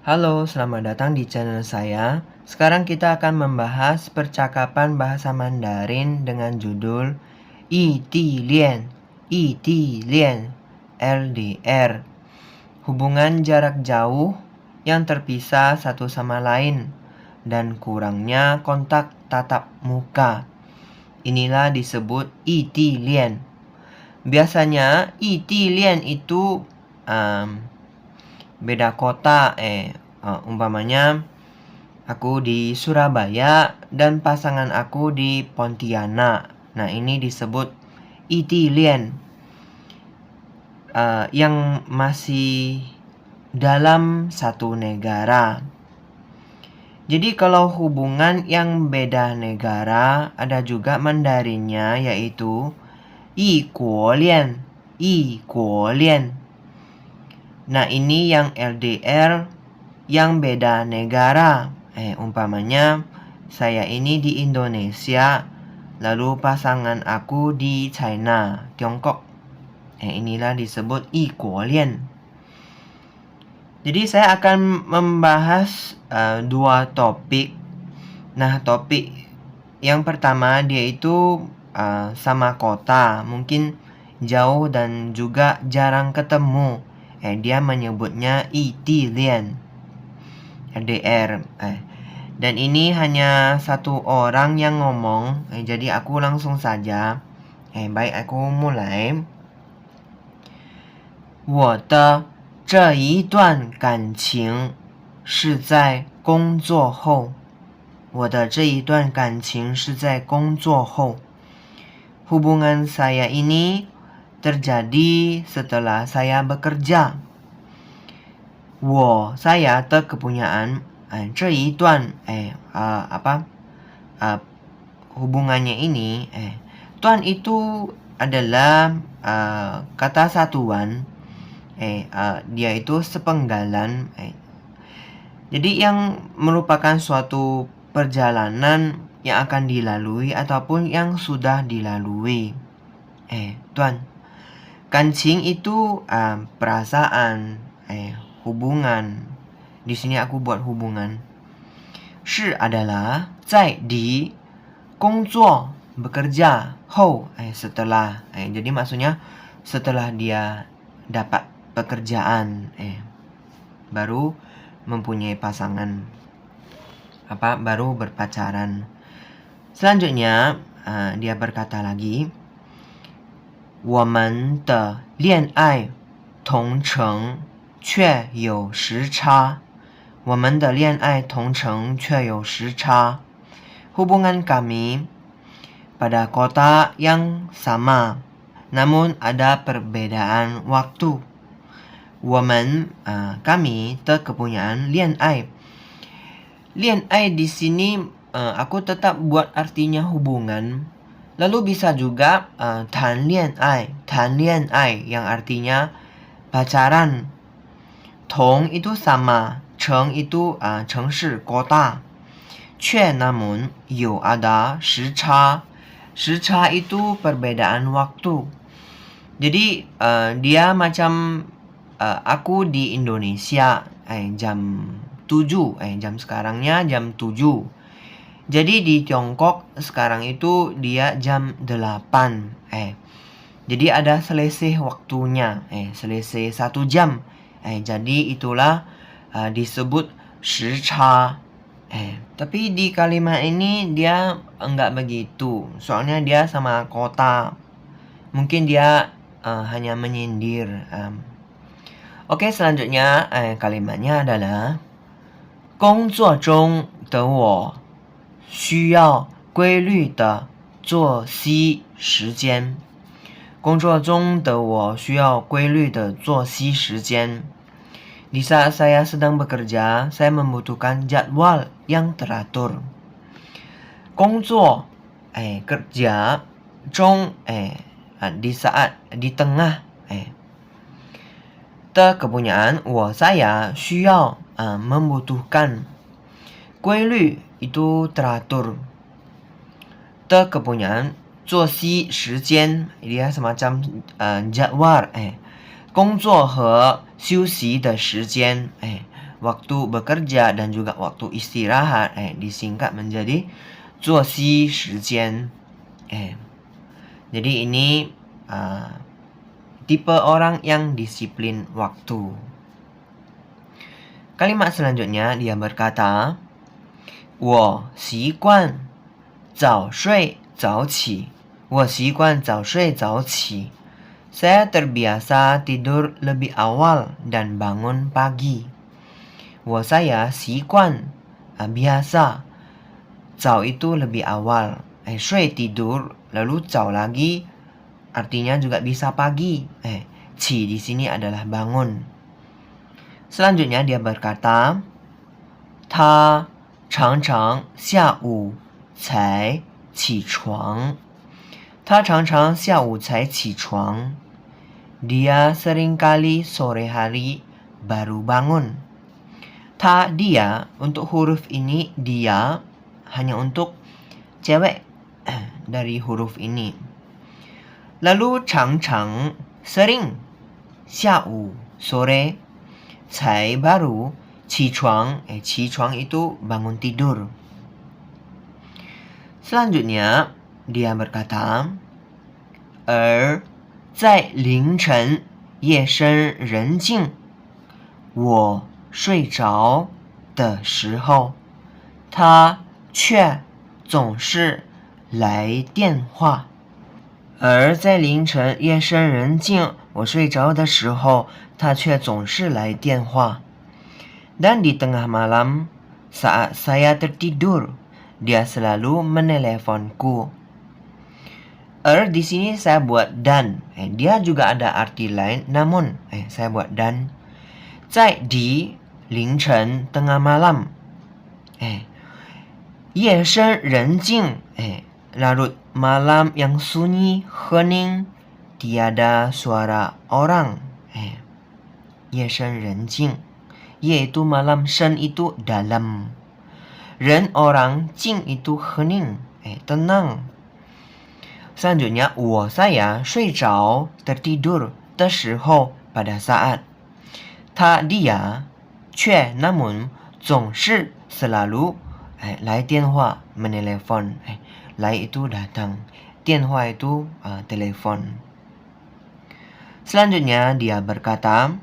Halo, selamat datang di channel saya. Sekarang kita akan membahas percakapan bahasa Mandarin dengan judul Lian, Lian, LDR. Hubungan jarak jauh yang terpisah satu sama lain dan kurangnya kontak tatap muka. Inilah disebut Lian. Biasanya Lian itu beda kota. Umpamanya aku di Surabaya dan pasangan aku di Pontianak. Nah, ini disebut itilian, yang masih dalam satu negara. Jadi kalau hubungan yang beda negara ada juga Mandarinnya, yaitu Guolian. Nah, ini yang LDR yang beda negara. Umpamanya saya ini di Indonesia, lalu pasangan aku di China, Tiongkok. Inilah disebut Guolian. Jadi saya akan membahas dua topik. Nah, topik yang pertama dia itu sama kota, mungkin jauh dan juga jarang ketemu. Dia menyebutnya itilian, LDR. Dan ini hanya satu orang yang ngomong. Jadi aku langsung saja. Baik, aku mulai. 我的这一段感情是在工作后。我的这一段感情是在工作后。Hubungan saya ini terjadi setelah saya bekerja. Saya kepunyaan 这一段 hubungannya ini. Tuan itu adalah kata satuan. Dia itu sepenggalan. Jadi yang merupakan suatu perjalanan yang akan dilalui ataupun yang sudah dilalui. Tuan, kancing itu perasaan, hubungan. Di sini aku buat hubungan. Shi adalah zai di, gongzuo bekerja, hou setelah. Jadi maksudnya setelah dia dapat pekerjaan, baru mempunyai pasangan, baru berpacaran. Selanjutnya dia berkata lagi, 我们的恋爱同城却有时差。我们的恋爱同城却有时差。Hubungan kami pada kota yang sama, namun ada perbedaan waktu. 我们 kami kepunyaan 恋爱。恋爱 di sini aku tetap buat artinya hubungan. Lalu bisa juga 谈恋爱 yang artinya pacaran. 同 itu sama, 城 itu 城市 kota. 却 namun 有 ada 时差 itu perbedaan waktu. Jadi dia macam aku di Indonesia jam 7, jam sekarangnya jam 7. Jadi di Tiongkok sekarang itu dia jam 8. Jadi ada selisih waktunya, selisih 1 jam. Jadi itulah disebut 时差. Tapi di kalimat ini dia enggak begitu. Soalnya dia sama kota. Mungkin dia hanya menyindir. Oke, selanjutnya kalimatnya adalah 工作中的我需要规律的作息时间。工作中的我需要规律的作息时间。Di saat saya sedang bekerja, saya membutuhkan jadwal yang teratur. 工作 kerja, 中 di saat, di tengah. Kepunyaan saya 需要 membutuhkan. 规律 itu teratur. Kepunyaan 作息时间 dia semacam jadwal. 工作和休息的时间 waktu bekerja dan juga waktu istirahat disingkat menjadi 作息时间. Jadi ini tipe orang yang disiplin waktu. Kalimat selanjutnya dia berkata, 我习惯早睡早起. 我习惯早睡早起. Saya terbiasa tidur lebih awal dan bangun pagi. saya 习惯 biasa. 早 itu lebih awal. 睡 tidur, lalu 早 lagi artinya juga bisa pagi. 起 di sini adalah bangun. Selanjutnya dia berkata, 他常常下午才起床. 他常常下午才起床. Dia seringkali sore hari baru bangun. Dia untuk huruf ini dia hanya untuk cewek dari huruf ini. Lalu 常常 sering, 下午 sore, 才 baru, 起床 起床 itu bangun tidur. Selanjutnya dia berkata, 在凌晨夜深人静我睡着的时候他却总是来电话. 在凌晨夜深人静我睡着的时候他却总是来电话. Dan di tengah malam saat saya tertidur dia selalu meneleponku. Di sini saya buat dan. Dia juga ada arti lain namun saya buat dan. 在 di 凌晨 tengah malam. 夜深人静 larut malam yang sunyi, hening, tiada suara orang. 夜深人静 ye itu malam, shen itu dalam, ren orang, jing itu hening, tenang. Selanjutnya, saya 睡着 tertidur 的时候 pada saat. Dia 却 namun 总是 selalu 来电话 menelepon. 来 itu datang, 电话 itu telepon. Selanjutnya dia berkata,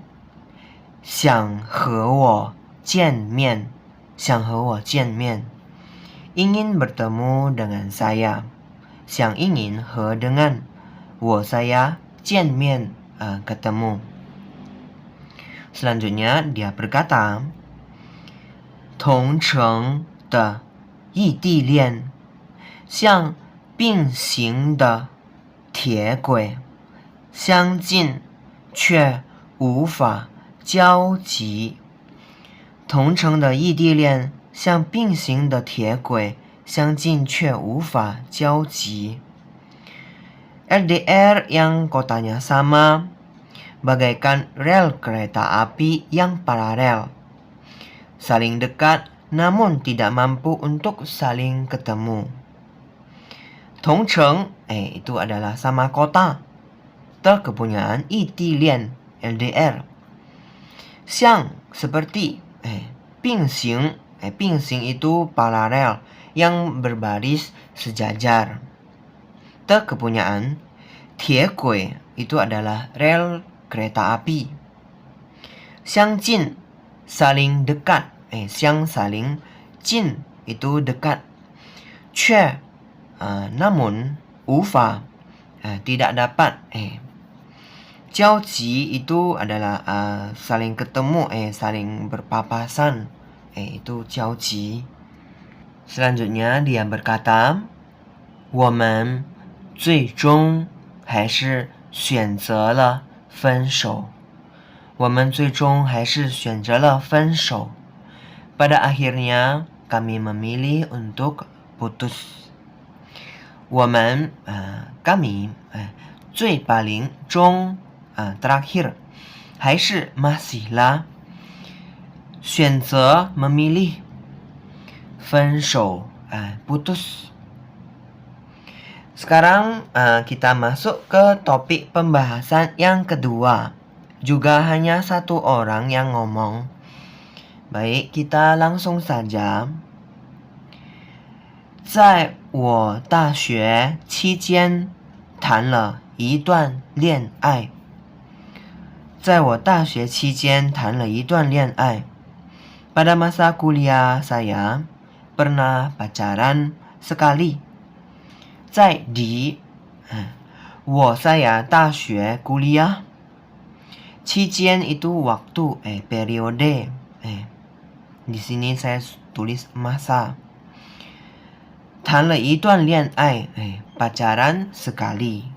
想和我见面 想和我见面 ingin bertemu dengan saya. 想 ingin, 和 dengan, 我 saya, 见面 ketemu. Selanjutnya dia berkata, 同城的异地恋像并行的铁轨相近却无法交集. 同城的异地恋像并行的铁轨相近却无法交集. LDR yang kotanya sama bagaikan rel kereta api yang paralel. Saling dekat namun tidak mampu untuk saling ketemu. 同城 itu adalah sama kota. Kepunyaan 异地恋 LDR. 像 seperti, 并行 并行 itu paralel yang berbaris sejajar. Kepunyaan 铁轨 itu adalah rel kereta api. 相近 saling dekat, 相 saling, 近 itu dekat. 却 namun 无法 tidak dapat. 交集 itu adalah saling ketemu, saling berpapasan, itu 交集. Selanjutnya dia berkata, 我们最终还是选择了分手. 我们最终还是选择了分手. Pada akhirnya kami memilih untuk putus. 我们 kami 最 paling 终 terakhir 还是 masih lah 选择 memilih 分手 putus. Sekarang kita masuk ke topik pembahasan yang kedua. Juga hanya satu orang yang ngomong. Baik, kita langsung saja. 在我大学期间谈了一段恋爱。在我大学期间谈了一段恋爱。Pada masa kuliah saya pernah pacaran sekali. 在我 saya 大学 kuliah. 期间 itu waktu periode. Di sini saya tulis masa. 谈了一段恋爱 pacaran sekali.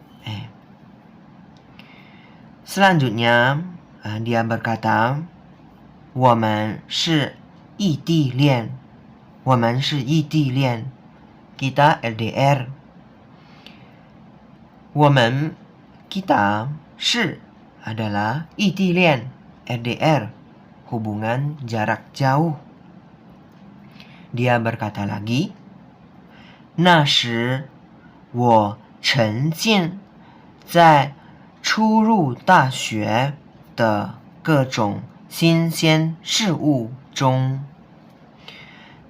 Selanjutnya dia berkata 我们是异地恋。我们是异地恋。Kita LDR. 我们 kita 是 adalah 异地恋 LDR, hubungan jarak jauh. Dia berkata lagi 那时我沉浸在初入大学的各种新鲜事物中。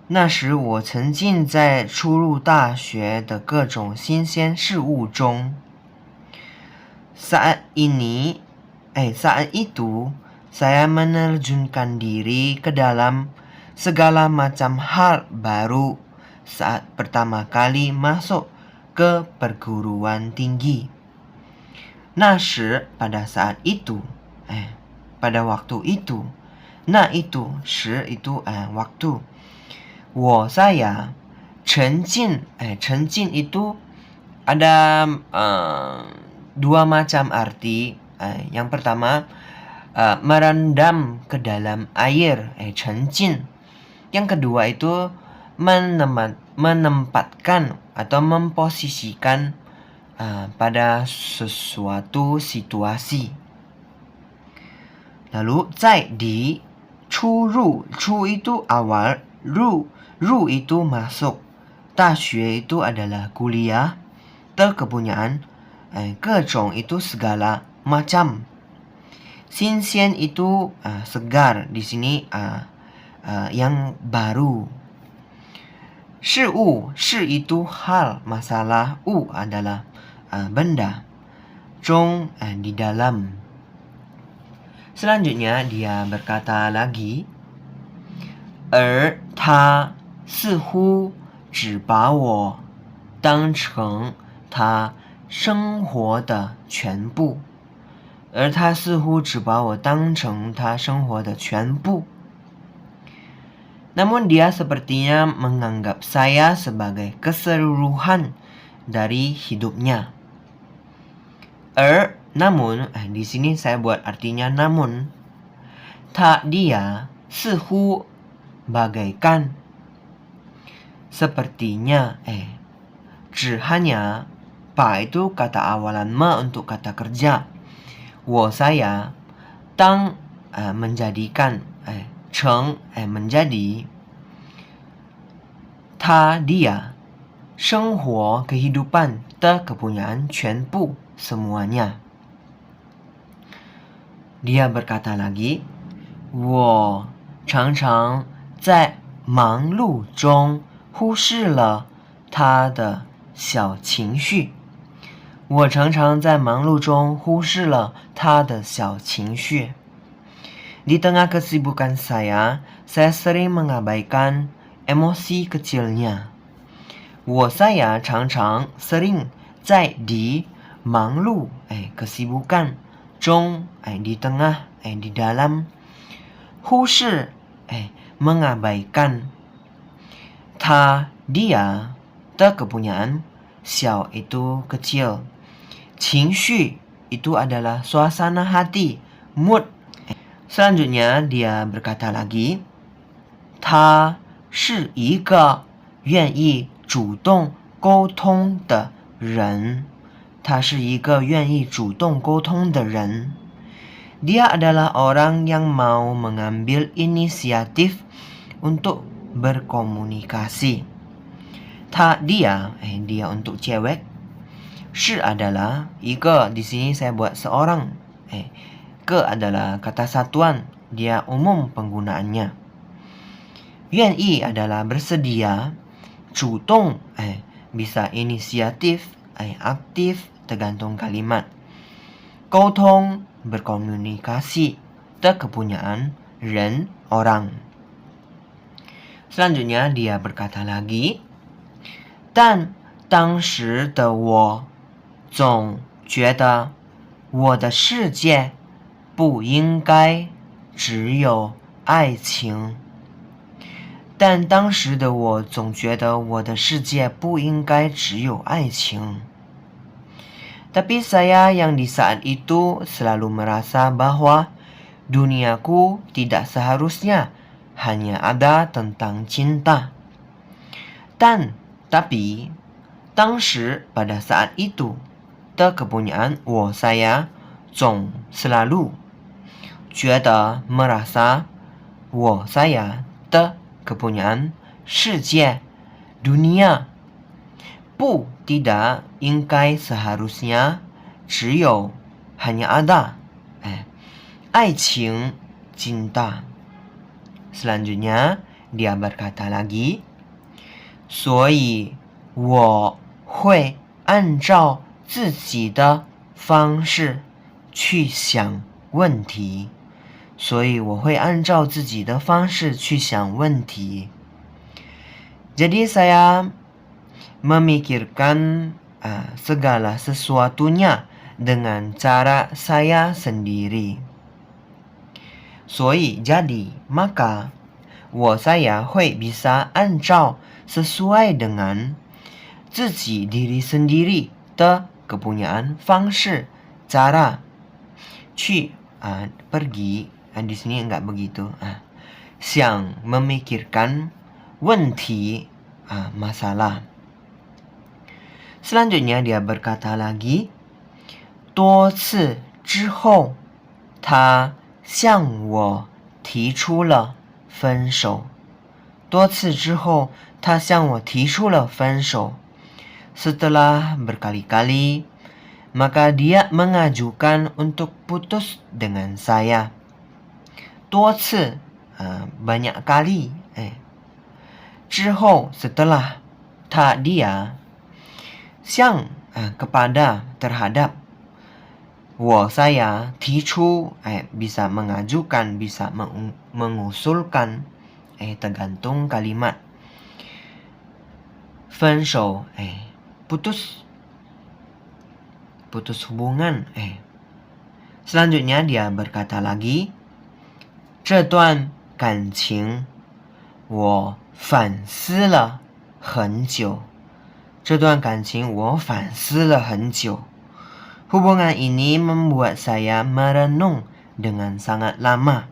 那时我沉浸在初入大学的各种新鲜事物中。Saat itu saya menerjunkan diri ke dalam segala macam hal baru saat pertama kali masuk ke perguruan tinggi. 那时 pada saat itu, pada waktu itu. Nah itu, 时 itu waktu. 我 saya 沉浸 沉浸 itu ada dua macam arti. Yang pertama merendam ke dalam air, 沉浸. Yang kedua itu menempatkan atau memposisikan pada sesuatu situasi. Lalu 在 di 初入 初 itu awal, 入 itu masuk, 大学 itu adalah kuliah, 的 kepunyaan, 各种 itu segala macam, 新鲜 itu segar, di sini yang baru. 事物 事 itu hal, masalah, adalah benda, 中 di dalam. Selanjutnya dia berkata lagi 而他似乎只把我当成他生活的全部。而他似乎只把我当成他生活的全部。Namun dia sepertinya menganggap saya sebagai keseluruhan dari hidupnya. Namun, di sini saya buat artinya namun. Dia 似乎 bagaikan, sepertinya, 只 hanya, pa itu kata awalan me untuk kata kerja. 我 saya, tang menjadikan, 成 menjadi, dia 生活 kehidupan, 的 kepunyaan, 全部 semuanya. Dia berkata lagi 我常常在忙碌中忽视了他的小情绪。我常常在忙碌中忽视了他的小情绪。Di tengah kesibukan saya sering mengabaikan emosi kecilnya. 我 saya 常常 sering 在 di 忙碌 kesibukan 中 di tengah di dalam 忽视 mengabaikan dia 的 kepunyaan 小 itu kecil. 情绪 itu adalah suasana hati, mood. Selanjutnya dia berkata lagi 他是一个愿意主动沟通的人。他是一个愿意主动沟通的人。Dia adalah orang yang mau mengambil inisiatif untuk berkomunikasi. Dia untuk cewek. 是 adalah 一个, di sini saya buat seorang. Ke adalah kata satuan, dia umum penggunaannya. 愿意 adalah bersedia, 主动 bisa inisiatif, aktif, tergantung kalimat. 沟通 berkomunikasi, 的 kepunyaan 人 orang. Selanjutnya dia berkata lagi, 但当时的我总觉得我的世界不应该只有爱情。但当时的我总觉得我的世界不应该只有爱情。Tapi saya yang di saat itu selalu merasa bahwa duniaku tidak seharusnya hanya ada tentang cinta. Tapi, 当时 pada saat itu, 的 kepunyaan 我 saya, 总 selalu, 觉得 merasa, 我 saya, 的 kepunyaan 世界 dunia, 不 tidak 应该 seharusnya 只有 hanya ada 爱情 cinta. Selanjutnya dia berkata lagi, 所以我会按照自己的方式去想问题。所以我会按照自己的方式去想问题。Jadi saya memikirkan segala sesuatunya dengan cara saya sendiri. 所以 jadi maka 我 saya 会 bisa 按照 sesuai dengan 自己 diri sendiri 的 kepunyaan 方式 cara 去 pergi di sini enggak begitu 想 memikirkan 问题 masalah. Selanjutnya dia berkata lagi, 多次之后他向我提出了分手。多次之后他向我提出了分手。Setelah berkali-kali maka dia mengajukan untuk putus dengan saya. 多次 banyak kali 之后 setelah dia 向 kepada terhadap 我 saya 提出 bisa mengajukan, bisa mengusulkan tergantung kalimat 分手 putus hubungan. Selanjutnya dia berkata lagi, 这段感情我反思了很久。这段感情我反思了很久。Hubungan ini membuat saya merenung dengan sangat lama.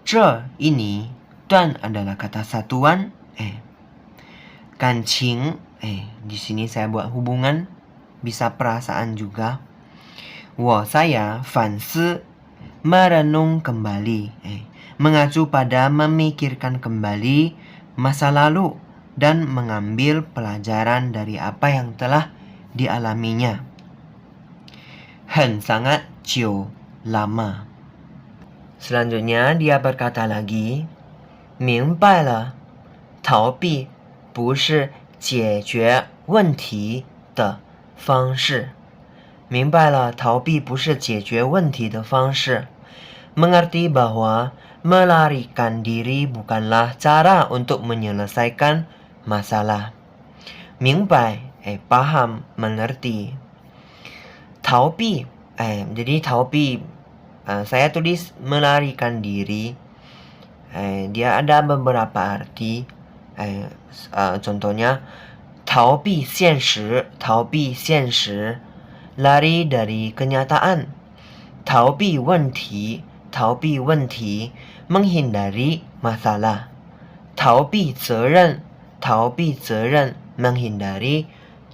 这 ini 段 adalah kata satuan. 感情 di sini saya buat hubungan, bisa perasaan juga. 我 saya 反思 merenung kembali, mengacu pada memikirkan kembali masa lalu dan mengambil pelajaran dari apa yang telah dialaminya. 很 sangat 久 lama. Selanjutnya dia berkata lagi, 明白了，逃避不是解决问题的方式。明白了，逃避不是解决问题的方式。Mengerti bahwa melarikan diri bukanlah cara untuk menyelesaikan masalah. 明白 paham, mengerti. 逃避 jadi 逃避 saya tulis melarikan diri. Dia ada beberapa arti. Contohnya 逃避现实 lari dari kenyataan. 逃避问题 menghindari masalah. 逃避责任 menghindari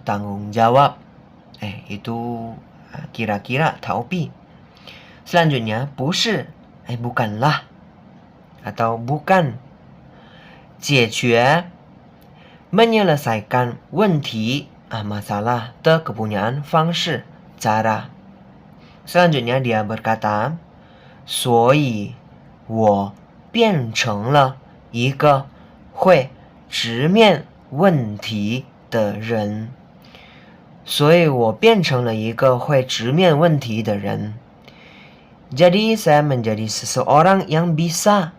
tanggung jawab. Itu kira-kira 逃避. Selanjutnya 不是 bukanlah atau bukan. 解决 menyelesaikan 问题 masalah的 kepunyaan 方式 cara. Selanjutnya dia berkata, 所以我变成了一个会直面问题的人，所以我变成了一个会直面问题的人。Jadi saya menjadi seseorang yang bisa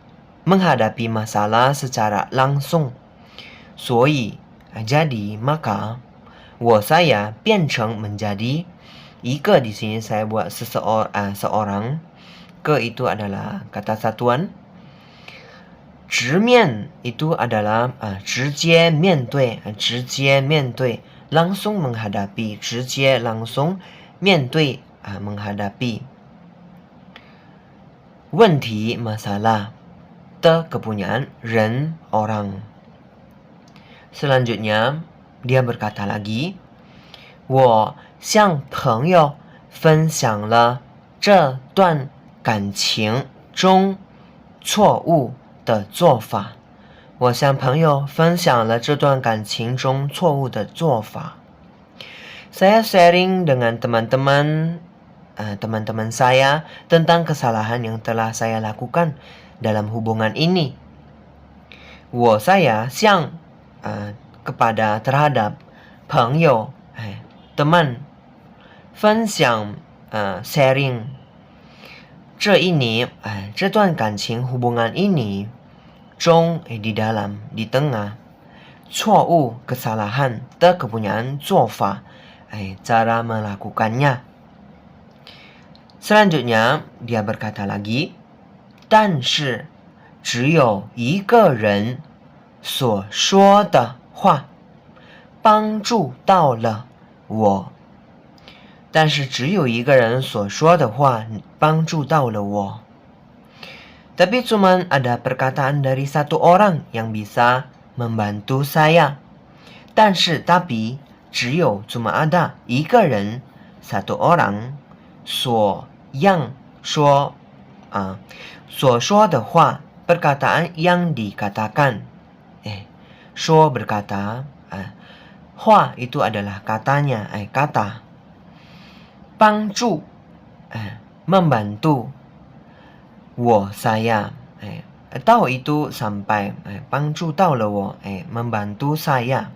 menghadapi masalah secara langsung. 所以 jadi maka saya 变成 menjadi 一个 di sini saya buat seorang. Ke itu adalah kata satuan. 直面 itu adalah 直接面对 langsung menghadapi 直接 langsung 面对 menghadapi 问题 masalah的 kepunyaan 人 orang. Selanjutnya dia berkata lagi, 我向朋友分享了这段感情中错误的做法。我向朋友分享了这段感情中错误的做法。Saya sharing dengan teman-teman saya tentang kesalahan yang telah saya lakukan dalam hubungan ini. saya 向 kepada terhadap 朋友 teman 分享 sharing 这段感情 hubungan ini 中 di dalam di tengah 错误 kesalahan的 kepunyaan 做法 cara melakukannya. Selanjutnya dia berkata lagi, 但是只有一个人所说的话帮助到了我。但是只有一个人所说的话帮助到了我。Tapi cuman ada perkataan dari satu orang yang bisa membantu saya. 但是 tapi 只有 cuma ada 一个人 satu orang 所说的话 perkataan yang dikatakan. 说 berkata, 话 itu adalah katanya, kata. 帮助 membantu 我 saya atau itu sampai 帮助到了我 membantu saya.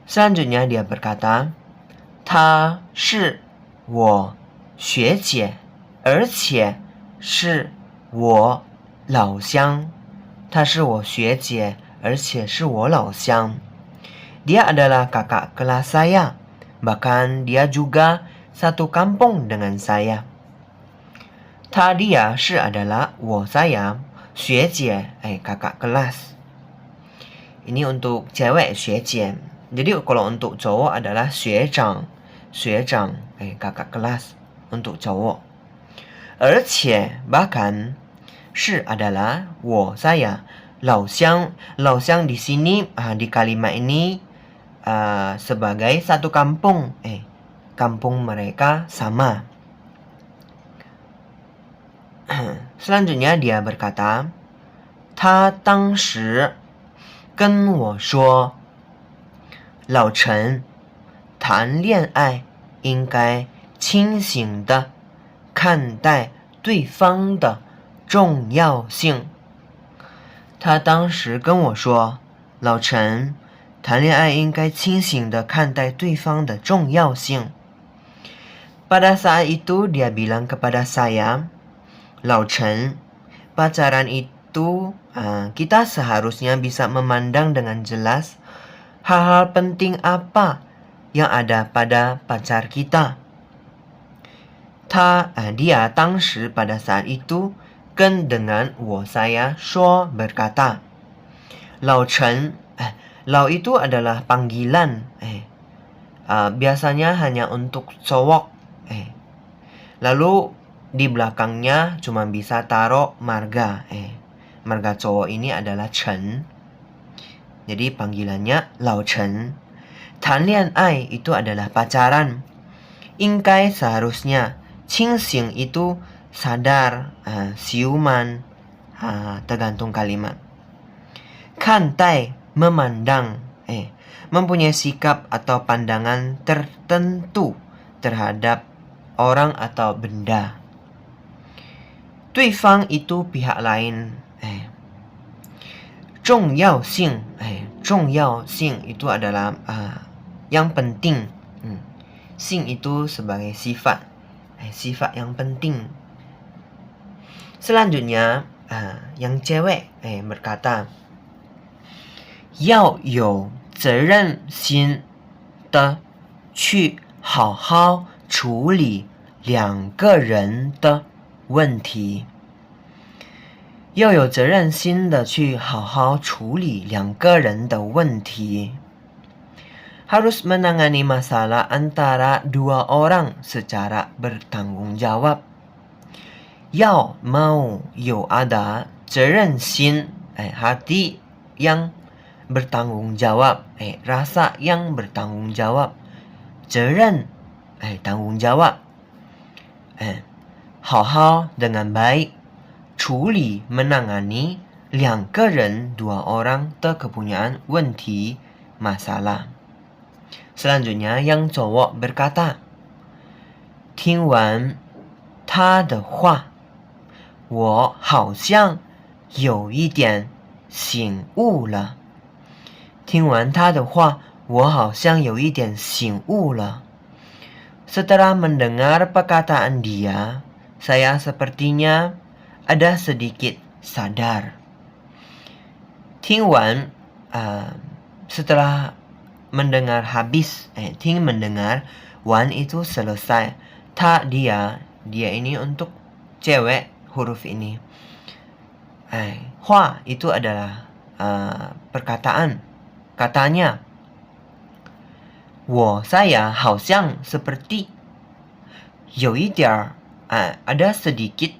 Selanjutnya dia berkata, 她是我学姐而且是我老乡。她是我学姐而且是我老乡。Dia adalah kakak kelas saya. Bahkan dia juga satu kampung dengan saya. Dia 是 adalah 我 saya, 学姐 kakak kelas. Ini untuk cewek 学姐. Jadi kalau untuk cowok adalah 学长 kakak kelas untuk cowok. 而且 bahkan 是 adalah 我 saya, 老乡 di sini di kalimat ini sebagai satu kampung. Kampung mereka sama. Selanjutnya dia berkata, 他当时跟我说，老陈，谈恋爱应该清醒地看待对方的重要性。他当时跟我说，老陈，谈恋爱应该清醒地看待对方的重要性。Pada saat itu dia bilang kepada saya, 老陈, pacaran itu kita seharusnya bisa memandang dengan jelas hal-hal penting apa yang ada pada pacar kita. Dia 当时 pada saat itu 跟 dengan 我 saya 说 berkata, 老陈, Lau itu adalah panggilan. Biasanya hanya untuk cowok. Lalu di belakangnya cuma bisa taruh marga. Marga cowok ini adalah Chen. Jadi panggilannya Lau Chen. Tan lian ai itu adalah pacaran. Ingkai seharusnya. Qingxing itu sadar, siuman, tergantung kalimat. Kantai memandang, mempunyai sikap atau pandangan tertentu terhadap orang atau benda. 对方 itu pihak lain. 重要性itu adalah yang penting. Sing itu sebagai sifat. Sifat yang penting. Selanjutnya, yang cewek berkata, 要有责任心的去好好处理两个人的问题。要有责任心的去好好处理两个人的问题。Harus menangani masalah antara dua orang secara bertanggung jawab. 要 mau 有 ada 责任心 hati yang bertanggung jawab, rasa yang bertanggung jawab. 责任 tanggung jawab. 好好 dengan baik. 处理 menangani 两个人 dua orang 的 kepunyaan 问题 masalah. Selanjutnya yang cowok berkata, 听完他的话，我好像有一点醒悟了。听完他的话，我好像有一点醒悟了。Setelah mendengar perkataan dia, saya sepertinya ada sedikit sadar. 听完 setelah mendengar habis, 听 mendengar, wan itu selesai. Ta dia ini untuk cewek huruf ini. Hua itu adalah perkataan, katanya. saya 好像 seperti 有一点 ada sedikit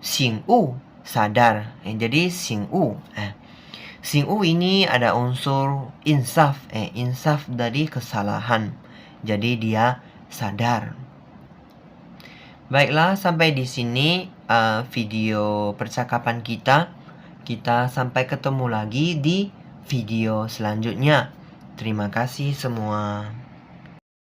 醒悟 sadar. Jadi 醒悟 醒悟 ini ada unsur insaf, insaf dari kesalahan. Jadi dia sadar. Baiklah, sampai di sini video percakapan kita. Kita sampai ketemu lagi di video selanjutnya. Terima kasih semua.